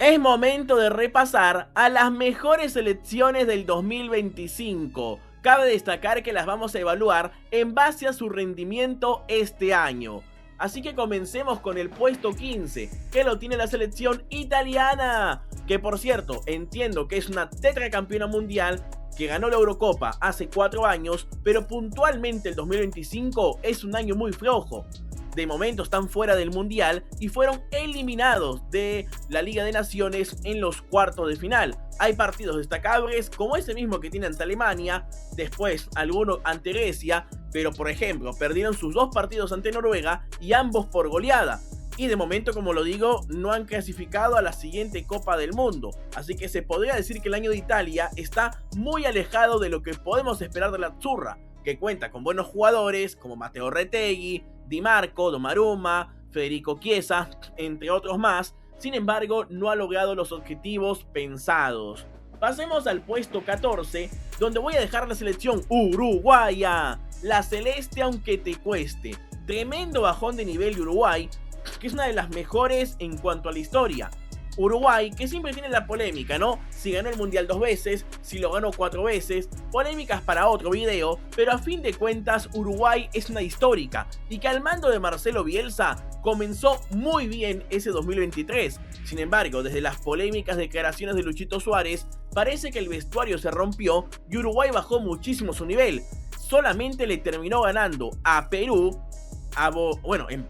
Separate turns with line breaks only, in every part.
Es momento de repasar a las mejores selecciones del 2025. Cabe destacar que las vamos a evaluar en base a su rendimiento este año. Así que comencemos con el puesto 15, que lo tiene la selección italiana, que por cierto, entiendo que es una tetracampeona mundial, que ganó la Eurocopa hace 4 años, pero puntualmente el 2025 es un año muy flojo. De momento están fuera del mundial y fueron eliminados de la Liga de Naciones en los cuartos de final. Hay partidos destacables como ese mismo que tiene ante Alemania, después algunos ante Grecia, pero por ejemplo perdieron sus 2 partidos ante Noruega y ambos por goleada. Y de momento, como lo digo, no han clasificado a la siguiente Copa del Mundo. Así que se podría decir que el año de Italia está muy alejado de lo que podemos esperar de la Azzurra, que cuenta con buenos jugadores como Matteo Retegui, Di Marco, Donnarumma, Federico Chiesa, entre otros más. Sin embargo, no ha logrado los objetivos pensados. Pasemos al puesto 14, donde voy a dejar la selección uruguaya. La celeste aunque te cueste. Tremendo bajón de nivel de Uruguay, que es una de las mejores en cuanto a la historia. Uruguay, que siempre tiene la polémica, ¿no? Si ganó el Mundial 2 veces, si lo ganó 4 veces, polémicas para otro video, pero a fin de cuentas Uruguay es una histórica, y que al mando de Marcelo Bielsa comenzó muy bien ese 2023. Sin embargo, desde las polémicas declaraciones de Luchito Suárez, parece que el vestuario se rompió y Uruguay bajó muchísimo su nivel. Solamente le terminó ganando a Perú,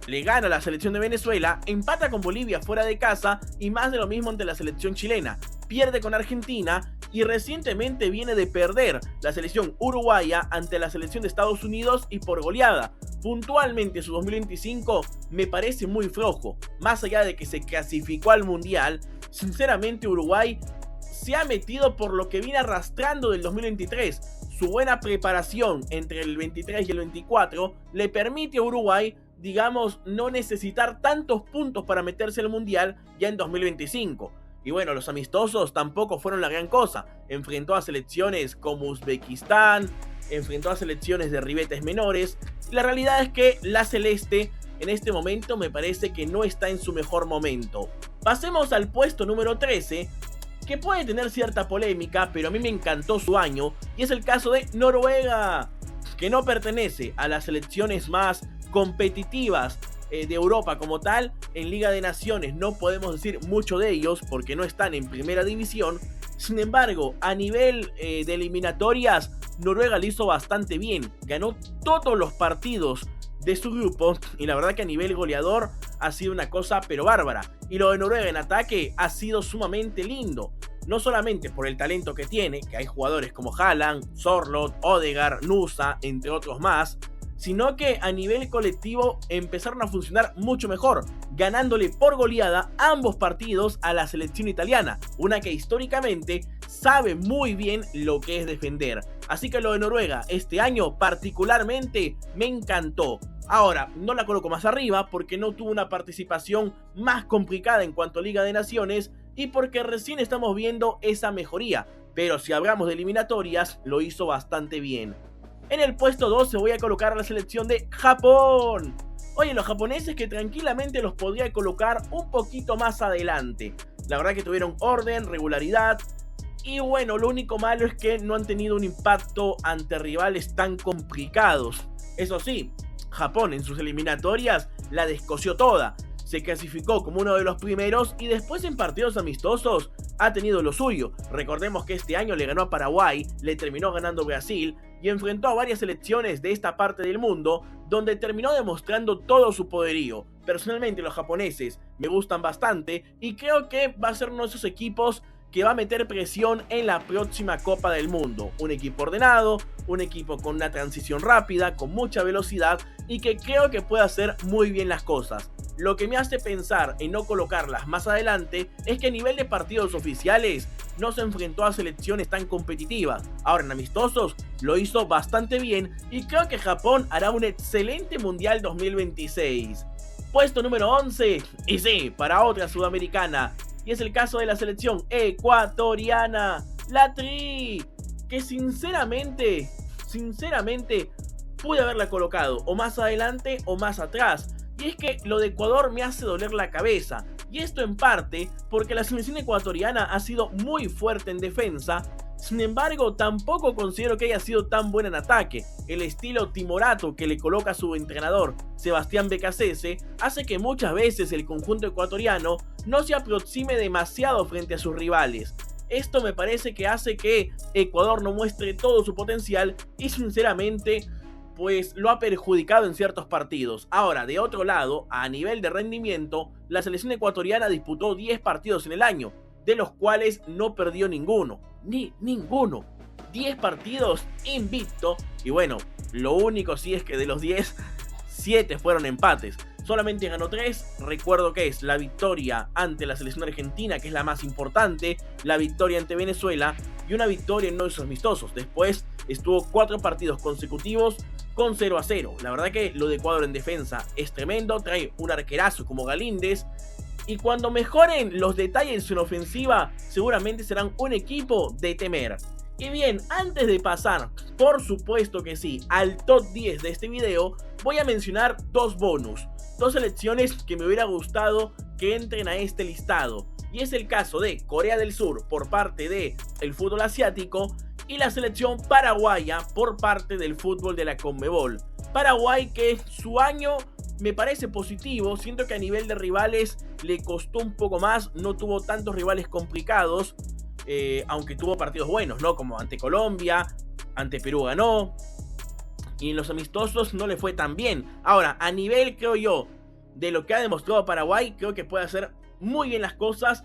le gana a la selección de Venezuela, empata con Bolivia fuera de casa y más de lo mismo ante la selección chilena, pierde con Argentina y recientemente viene de perder la selección uruguaya ante la selección de Estados Unidos y por goleada. Puntualmente su 2025 me parece muy flojo, más allá de que se clasificó al Mundial. Sinceramente Uruguay se ha metido por lo que viene arrastrando del 2023. Su buena preparación entre el 23 y el 24 le permite a Uruguay, digamos, no necesitar tantos puntos para meterse al Mundial ya en 2025. Y bueno, los amistosos tampoco fueron la gran cosa. Enfrentó a selecciones como Uzbekistán, enfrentó a selecciones de ribetes menores. La realidad es que la celeste en este momento me parece que no está en su mejor momento. Pasemos al puesto número 13, que puede tener cierta polémica, pero a mí me encantó su año, y es el caso de Noruega, que no pertenece a las selecciones más competitivas de Europa como tal. En Liga de Naciones no podemos decir mucho de ellos porque no están en primera división. Sin embargo, a nivel de eliminatorias, Noruega lo hizo bastante bien, ganó todos los partidos de su grupo y la verdad que a nivel goleador ha sido una cosa pero bárbara. Y lo de Noruega en ataque ha sido sumamente lindo, no solamente por el talento que tiene, que hay jugadores como Haaland, Sorloth, Odegaard, Nusa, entre otros más, sino que a nivel colectivo empezaron a funcionar mucho mejor, ganándole por goleada ambos partidos a la selección italiana, una que históricamente sabe muy bien lo que es defender. Así que lo de Noruega este año particularmente me encantó. Ahora, no la coloco más arriba porque no tuvo una participación más complicada en cuanto a Liga de Naciones y porque recién estamos viendo esa mejoría, pero si hablamos de eliminatorias, lo hizo bastante bien. En el puesto 12 voy a colocar a la selección de Japón. Oye, los japoneses que tranquilamente los podría colocar un poquito más adelante. La verdad que tuvieron orden, regularidad. Y bueno, lo único malo es que no han tenido un impacto ante rivales tan complicados. Eso sí, Japón en sus eliminatorias la descosió toda. Se clasificó como uno de los primeros y después en partidos amistosos ha tenido lo suyo. Recordemos que este año le ganó a Paraguay, le terminó ganando Brasil y enfrentó a varias selecciones de esta parte del mundo donde terminó demostrando todo su poderío. Personalmente los japoneses me gustan bastante y creo que va a ser uno de esos equipos que va a meter presión en la próxima Copa del Mundo. Un equipo ordenado, un equipo con una transición rápida, con mucha velocidad y que creo que puede hacer muy bien las cosas. Lo que me hace pensar en no colocarlas más adelante es que a nivel de partidos oficiales no se enfrentó a selecciones tan competitivas. Ahora en amistosos lo hizo bastante bien y creo que Japón hará un excelente Mundial 2026. Puesto número 11, y sí, para otra sudamericana, y es el caso de la selección ecuatoriana, la Tri, que sinceramente pude haberla colocado o más adelante o más atrás. Y es que lo de Ecuador me hace doler la cabeza. y esto en parte porque la selección ecuatoriana ha sido muy fuerte en defensa. Sin embargo, tampoco considero que haya sido tan buena en ataque. El estilo timorato que le coloca su entrenador Sebastián Becasese hace que muchas veces el conjunto ecuatoriano no se aproxime demasiado frente a sus rivales. Esto me parece que hace que Ecuador no muestre todo su potencial y sinceramente pues lo ha perjudicado en ciertos partidos. Ahora, de otro lado, a nivel de rendimiento, la selección ecuatoriana disputó 10 partidos en el año, de los cuales no perdió ninguno. Ninguno. 10 partidos invicto. Y bueno, lo único sí es que de los 10, 7 fueron empates. Solamente ganó 3, recuerdo que es la victoria ante la selección argentina, que es la más importante, la victoria ante Venezuela y una victoria en los amistosos. Después estuvo 4 partidos consecutivos con 0-0. La verdad que lo de Ecuador en defensa es tremendo, trae un arquerazo como Galíndez. Y cuando mejoren los detalles en ofensiva, seguramente serán un equipo de temer. Y bien, antes de pasar, por supuesto que sí, al top 10 de este video, voy a mencionar 2 bonus. 2 selecciones que me hubiera gustado que entren a este listado. Y es el caso de Corea del Sur por parte del fútbol asiático y la selección paraguaya por parte del fútbol de la Conmebol. Paraguay que su año me parece positivo, siento que a nivel de rivales le costó un poco más, no tuvo tantos rivales complicados, aunque tuvo partidos buenos, ¿no? Como ante Colombia, ante Perú ganó, y en los amistosos no le fue tan bien. Ahora, a nivel, creo yo, de lo que ha demostrado Paraguay, creo que puede hacer muy bien las cosas,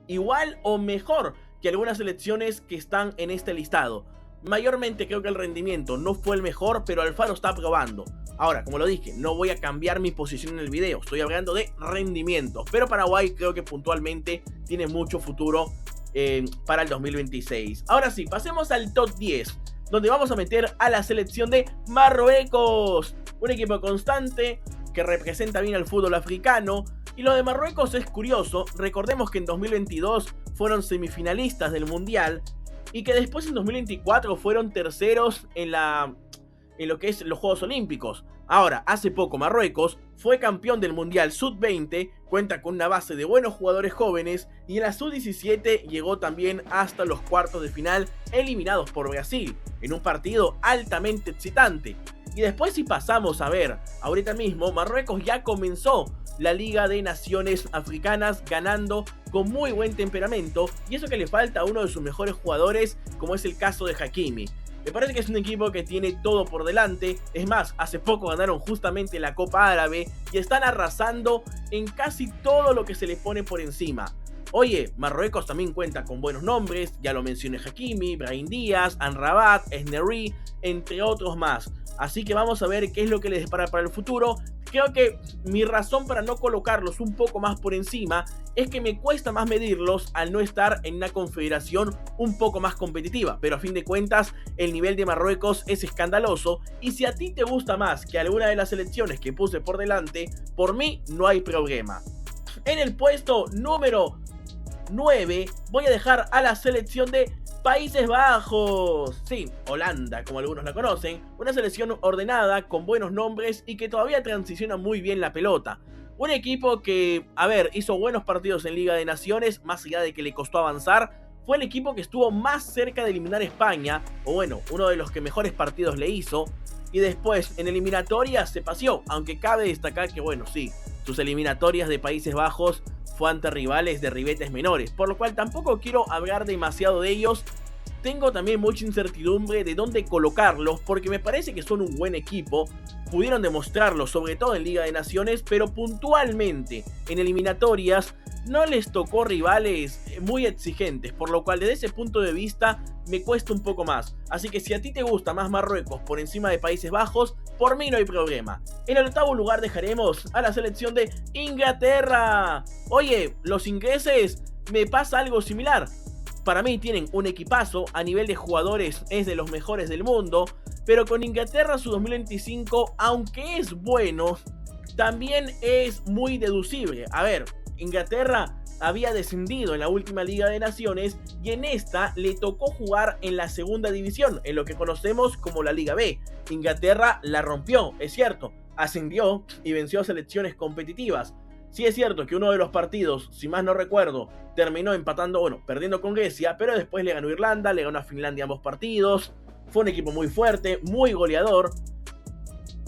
igual o mejor que algunas selecciones que están en este listado. Mayormente creo que el rendimiento no fue el mejor, pero Alfaro está probando. Ahora, como lo dije, no voy a cambiar mi posición en el video, estoy hablando de rendimiento. Pero Paraguay creo que puntualmente tiene mucho futuro para el 2026. Ahora sí, pasemos al top 10, donde vamos a meter a la selección de Marruecos. Un equipo constante que representa bien al fútbol africano. Y lo de Marruecos es curioso, recordemos que en 2022 fueron semifinalistas del Mundial y que después en 2024 fueron terceros en lo que es los Juegos Olímpicos. Ahora, hace poco Marruecos fue campeón del Mundial Sub-20, cuenta con una base de buenos jugadores jóvenes y en la Sub-17 llegó también hasta los cuartos de final, eliminados por Brasil, en un partido altamente excitante. Y después, si pasamos a ver, ahorita mismo Marruecos ya comenzó la Liga de Naciones Africanas ganando con muy buen temperamento, y eso que le falta a uno de sus mejores jugadores, como es el caso de Hakimi. Me parece que es un equipo que tiene todo por delante. Es más, hace poco ganaron justamente la Copa Árabe y están arrasando en casi todo lo que se les pone por encima. Oye, Marruecos también cuenta con buenos nombres, ya lo mencioné, Hakimi, Brahim Díaz, Amrabat, Esneri, entre otros más. Así que vamos a ver qué es lo que les depara para el futuro. Creo que mi razón para no colocarlos un poco más por encima es que me cuesta más medirlos al no estar en una confederación un poco más competitiva. Pero a fin de cuentas, el nivel de Marruecos es escandaloso. Y si a ti te gusta más que alguna de las selecciones que puse por delante, por mí no hay problema. En el puesto número 9 voy a dejar a la selección de Países Bajos. Sí, Holanda, como algunos la conocen. Una selección ordenada, con buenos nombres y que todavía transiciona muy bien la pelota. Un equipo que, hizo buenos partidos en Liga de Naciones, más allá de que le costó avanzar. Fue el equipo que estuvo más cerca de eliminar a España, o bueno, uno de los que mejores partidos le hizo. Y después, en eliminatorias se paseó, aunque cabe destacar que, bueno, sí, sus eliminatorias de Países Bajos fue ante rivales de ribetes menores, por lo cual tampoco quiero hablar demasiado de ellos. Tengo también mucha incertidumbre de dónde colocarlos, porque me parece que son un buen equipo, pudieron demostrarlo sobre todo en Liga de Naciones, pero puntualmente en eliminatorias no les tocó rivales muy exigentes, por lo cual desde ese punto de vista me cuesta un poco más. Así que si a ti te gusta más Marruecos por encima de Países Bajos, por mí no hay problema. En el octavo lugar dejaremos a la selección de Inglaterra. Oye, los ingleses me pasa algo similar. Para mí tienen un equipazo, a nivel de jugadores es de los mejores del mundo, pero con Inglaterra su 2025, aunque es bueno, también es muy deducible. Inglaterra había descendido en la última Liga de Naciones y en esta le tocó jugar en la segunda división, en lo que conocemos como la Liga B. Inglaterra la rompió, es cierto, ascendió y venció a selecciones competitivas, Sí es cierto que uno de los partidos, si más no recuerdo, terminó empatando, bueno, perdiendo con Grecia, pero después le ganó Irlanda, le ganó a Finlandia ambos partidos. Fue un equipo muy fuerte, muy goleador.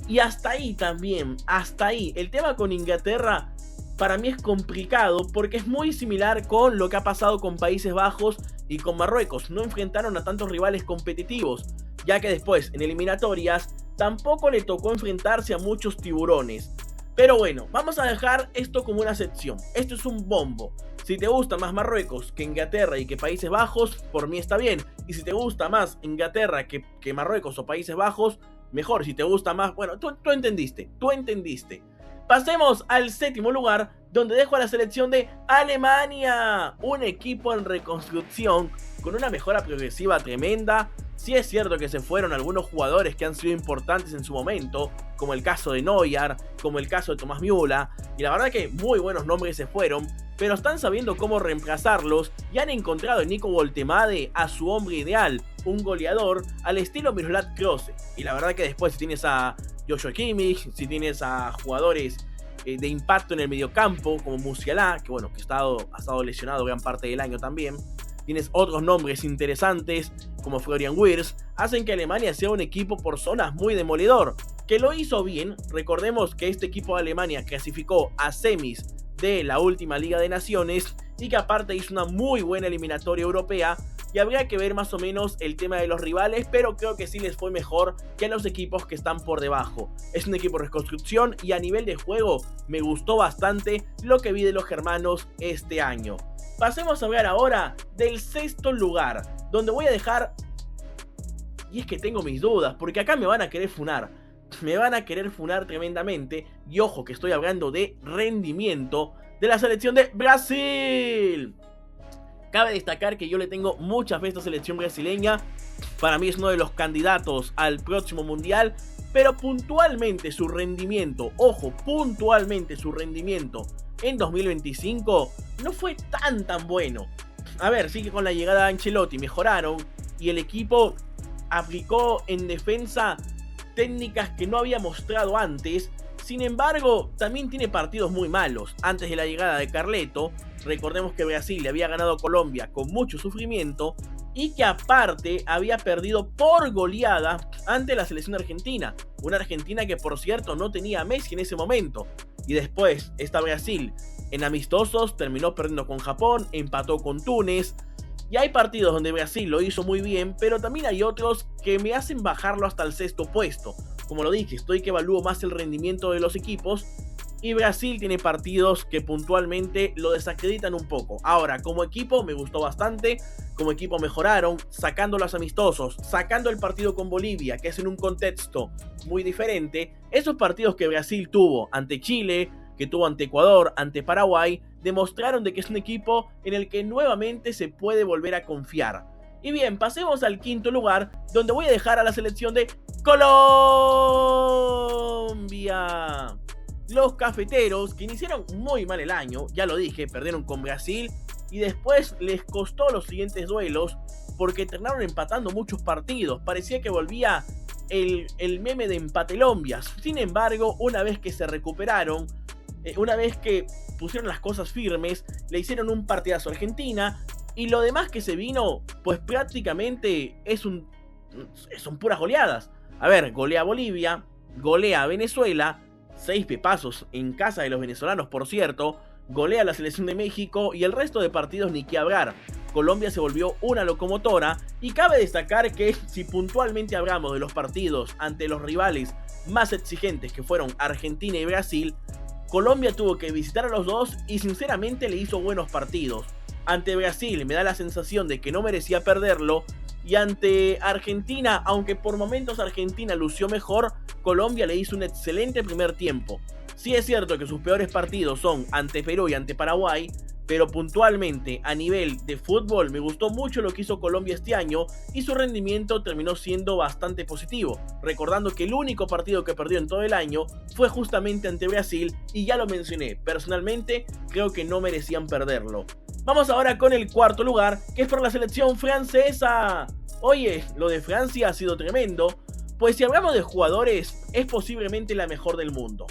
Y hasta ahí también, hasta ahí. El tema con Inglaterra para mí es complicado porque es muy similar con lo que ha pasado con Países Bajos y con Marruecos. No enfrentaron a tantos rivales competitivos, ya que después en eliminatorias tampoco le tocó enfrentarse a muchos tiburones. Pero bueno, vamos a dejar esto como una sección. Esto es un bombo. Si te gusta más Marruecos que Inglaterra y que Países Bajos, por mí está bien. Y si te gusta más Inglaterra que Marruecos o Países Bajos, mejor. Si te gusta más, bueno, tú entendiste, tú entendiste. Pasemos al séptimo lugar, donde dejo a la selección de Alemania. Un equipo en reconstrucción, con una mejora progresiva tremenda. Sí es cierto que se fueron algunos jugadores que han sido importantes en su momento, como el caso de Neuer, como el caso de Thomas Müller, y la verdad que muy buenos nombres se fueron, pero están sabiendo cómo reemplazarlos y han encontrado en Nico Woltemade a su hombre ideal, un goleador al estilo Miroslav Klose. Y la verdad que después si tienes a Joshua Kimmich, si tienes a jugadores de impacto en el mediocampo como Musiala, que bueno, que ha estado lesionado gran parte del año también, tienes otros nombres interesantes como Florian Wirtz, hacen que Alemania sea un equipo por zonas muy demoledor, que lo hizo bien. Recordemos que este equipo de Alemania clasificó a semis de la última Liga de Naciones y que aparte hizo una muy buena eliminatoria europea, y habría que ver más o menos el tema de los rivales, pero creo que sí les fue mejor que a los equipos que están por debajo. Es un equipo de reconstrucción y a nivel de juego me gustó bastante lo que vi de los germanos este año. Pasemos a hablar ahora del sexto lugar, donde voy a dejar... Y es que tengo mis dudas, porque acá me van a querer funar. Me van a querer funar tremendamente. Y ojo que estoy hablando de rendimiento de la selección de Brasil. Cabe destacar que yo le tengo mucha fe a esta selección brasileña. Para mí es uno de los candidatos al próximo mundial. Pero puntualmente su rendimiento, ojo, puntualmente su rendimiento en 2025 no fue tan bueno. A ver, sí que con la llegada de Ancelotti mejoraron y el equipo aplicó en defensa técnicas que no había mostrado antes. Sin embargo, también tiene partidos muy malos. Antes de la llegada de Carleto, recordemos que Brasil le había ganado a Colombia con mucho sufrimiento y que aparte había perdido por goleada ante la selección argentina. Una Argentina que por cierto no tenía a Messi en ese momento. Y después esta Brasil en amistosos terminó perdiendo con Japón, empató con Túnez. Y hay partidos donde Brasil lo hizo muy bien, pero también hay otros que me hacen bajarlo hasta el sexto puesto. Como lo dije, estoy que evalúo más el rendimiento de los equipos. Y Brasil tiene partidos que puntualmente lo desacreditan un poco. Ahora, como equipo me gustó bastante. Como equipo mejoraron, sacando los amistosos, sacando el partido con Bolivia, que es en un contexto muy diferente. Esos partidos que Brasil tuvo ante Chile, que tuvo ante Ecuador, ante Paraguay, demostraron de que es un equipo en el que nuevamente se puede volver a confiar. Y bien, pasemos al quinto lugar, donde voy a dejar a la selección de Colombia. Los cafeteros, que iniciaron muy mal el año, ya lo dije, perdieron con Brasil y después les costó los siguientes duelos porque terminaron empatando muchos partidos. Parecía que volvía el meme de empatelombias. Sin embargo, una vez que se recuperaron, una vez que pusieron las cosas firmes, le hicieron un partidazo a Argentina y lo demás que se vino, pues prácticamente son puras goleadas. A ver, golea a Bolivia, golea a Venezuela, 6 pepazos en casa de los venezolanos, por cierto, golea a la selección de México y el resto de partidos ni que hablar. Colombia se volvió una locomotora y cabe destacar que si puntualmente hablamos de los partidos ante los rivales más exigentes que fueron Argentina y Brasil, Colombia tuvo que visitar a los dos y sinceramente le hizo buenos partidos. Ante Brasil me da la sensación de que no merecía perderlo. Y ante Argentina, aunque por momentos Argentina lució mejor, Colombia le hizo un excelente primer tiempo. Sí es cierto que sus peores partidos son ante Perú y ante Paraguay, pero puntualmente a nivel de fútbol me gustó mucho lo que hizo Colombia este año y su rendimiento terminó siendo bastante positivo, recordando que el único partido que perdió en todo el año fue justamente ante Brasil y ya lo mencioné, personalmente creo que no merecían perderlo. Vamos ahora con el cuarto lugar, que es por la selección francesa. Oye, lo de Francia ha sido tremendo, pues si hablamos de jugadores, es posiblemente la mejor del mundo.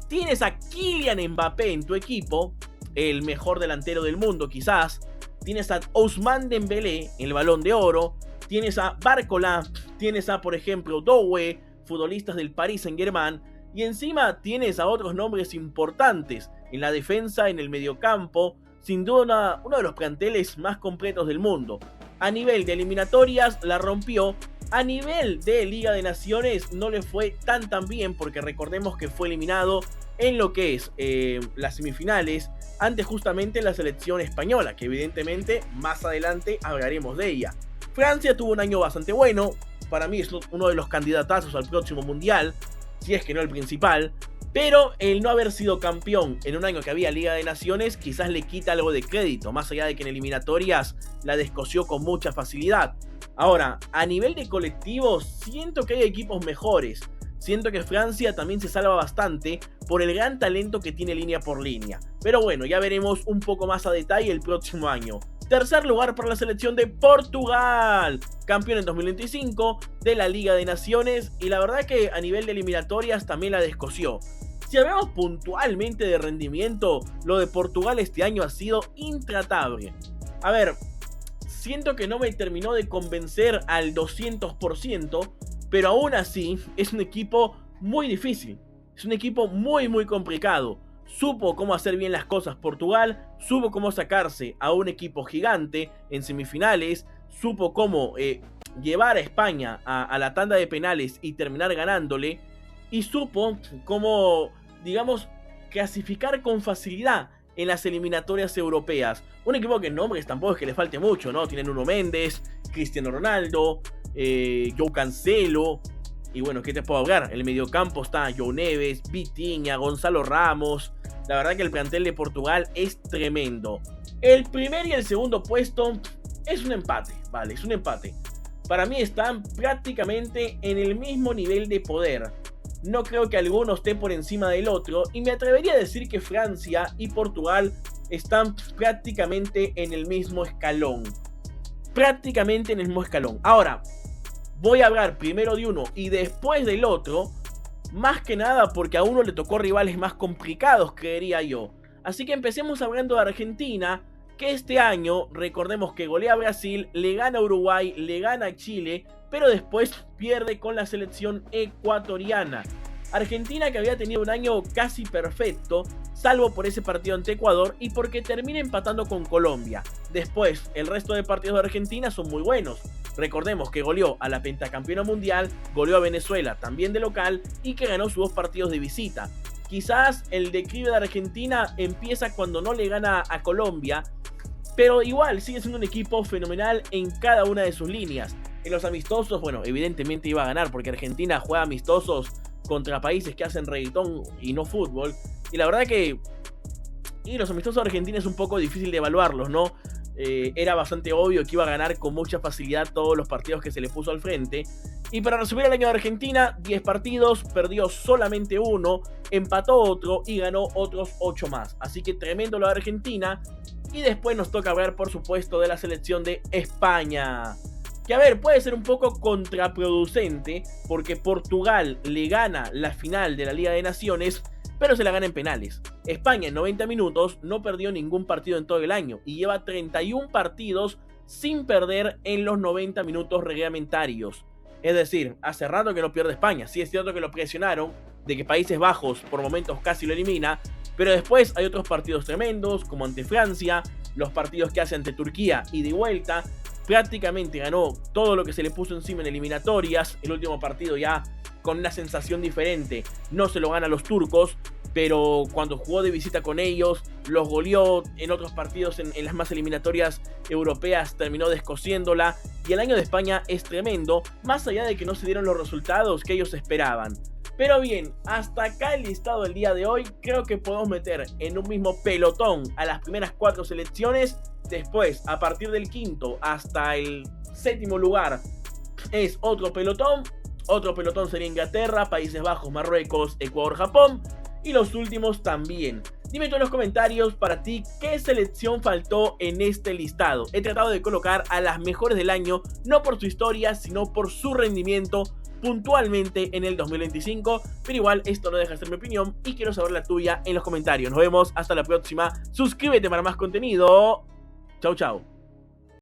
Tienes a Kylian Mbappé en tu equipo, el mejor delantero del mundo quizás, tienes a Ousmane Dembélé en el Balón de Oro, tienes a Barcola, tienes a, por ejemplo, Doué, futbolistas del Paris Saint-Germain, y encima tienes a otros nombres importantes en la defensa, en el mediocampo, sin duda uno de los planteles más completos del mundo. A nivel de eliminatorias la rompió, a nivel de Liga de Naciones no le fue tan bien, porque recordemos que fue eliminado en lo que es las semifinales ante justamente la selección española, que evidentemente más adelante hablaremos de ella. Francia tuvo un año bastante bueno, para mí es uno de los candidatazos al próximo mundial, si es que no el principal, pero el no haber sido campeón en un año que había Liga de Naciones quizás le quita algo de crédito, más allá de que en eliminatorias la descosió con mucha facilidad. Ahora, a nivel de colectivos, siento que hay equipos mejores. Siento que Francia también se salva bastante por el gran talento que tiene línea por línea. Pero bueno, ya veremos un poco más a detalle el próximo año. Tercer lugar para la selección de Portugal, campeón en 2025 de la Liga de Naciones, y la verdad que a nivel de eliminatorias también la descosió. Si hablamos puntualmente de rendimiento, lo de Portugal este año ha sido intratable. A ver, siento que no me terminó de convencer al 200%, pero aún así es un equipo muy difícil, es un equipo muy complicado. Supo cómo hacer bien las cosas Portugal, supo cómo sacarse a un equipo gigante en semifinales, supo cómo llevar a España a la tanda de penales y terminar ganándole, y supo cómo, digamos, clasificar con facilidad en las eliminatorias europeas. Un equipo que en nombres tampoco es que le falte mucho, ¿no? Tienen Nuno Méndez, Cristiano Ronaldo, João Cancelo, y bueno, ¿qué te puedo hablar? En el mediocampo está João Neves, Vitinha, Gonzalo Ramos. La verdad que el plantel de Portugal es tremendo. El primer y el segundo puesto es un empate, vale, es un empate. Para mí están prácticamente en el mismo nivel de poder. No creo que alguno esté por encima del otro, y me atrevería a decir que Francia y Portugal están prácticamente en el mismo escalón. Prácticamente en el mismo escalón. Ahora, voy a hablar primero de uno y después del otro, más que nada porque a uno le tocó rivales más complicados, creería yo. Así que empecemos hablando de Argentina, que este año, recordemos que golea a Brasil, le gana a Uruguay, le gana a Chile, pero después pierde con la selección ecuatoriana. Argentina, que había tenido un año casi perfecto, salvo por ese partido ante Ecuador y porque termina empatando con Colombia. Después, el resto de partidos de Argentina son muy buenos. Recordemos que goleó a la pentacampeona mundial, goleó a Venezuela también de local, y que ganó sus 2 partidos de visita. Quizás el declive de Argentina empieza cuando no le gana a Colombia, pero igual sigue siendo un equipo fenomenal en cada una de sus líneas. En los amistosos, bueno, evidentemente iba a ganar porque Argentina juega amistosos contra países que hacen reggaetón y no fútbol. Y la verdad que los amistosos de Argentina es un poco difícil de evaluarlos, ¿no? Era bastante obvio que iba a ganar con mucha facilidad todos los partidos que se le puso al frente. Y para resumir el año de Argentina, 10 partidos, perdió solamente 1, empató otro y ganó otros 8 más. Así que tremendo lo de Argentina. Y después nos toca hablar, por supuesto, de la selección de España, que a ver, puede ser un poco contraproducente porque Portugal le gana la final de la Liga de Naciones, pero se la gana en penales. España en 90 minutos no perdió ningún partido en todo el año y lleva 31 partidos sin perder en los 90 minutos reglamentarios. Es decir, hace rato que no pierde España. Sí es cierto que lo presionaron, de que Países Bajos por momentos casi lo elimina, pero después hay otros partidos tremendos, como ante Francia, los partidos que hace ante Turquía y de vuelta. Prácticamente ganó todo lo que se le puso encima en eliminatorias. El último partido ya con una sensación diferente, no se lo gana a los turcos, pero cuando jugó de visita con ellos, los goleó. En otros partidos, en las más eliminatorias europeas, terminó descosiéndola. Y el año de España es tremendo, más allá de que no se dieron los resultados que ellos esperaban. Pero bien, hasta acá el listado del día de hoy. Creo que podemos meter en un mismo pelotón a las primeras 4 selecciones. Después, a partir del quinto hasta el 7º lugar, es otro pelotón. Otro pelotón sería Inglaterra, Países Bajos, Marruecos, Ecuador, Japón. Y los últimos también. Dime tú en los comentarios, para ti, ¿qué selección faltó en este listado? He tratado de colocar a las mejores del año, no por su historia, sino por su rendimiento, puntualmente en el 2025, pero igual esto no deja de ser mi opinión y quiero saber la tuya en los comentarios. Nos vemos hasta la próxima, suscríbete para más contenido, chau chau.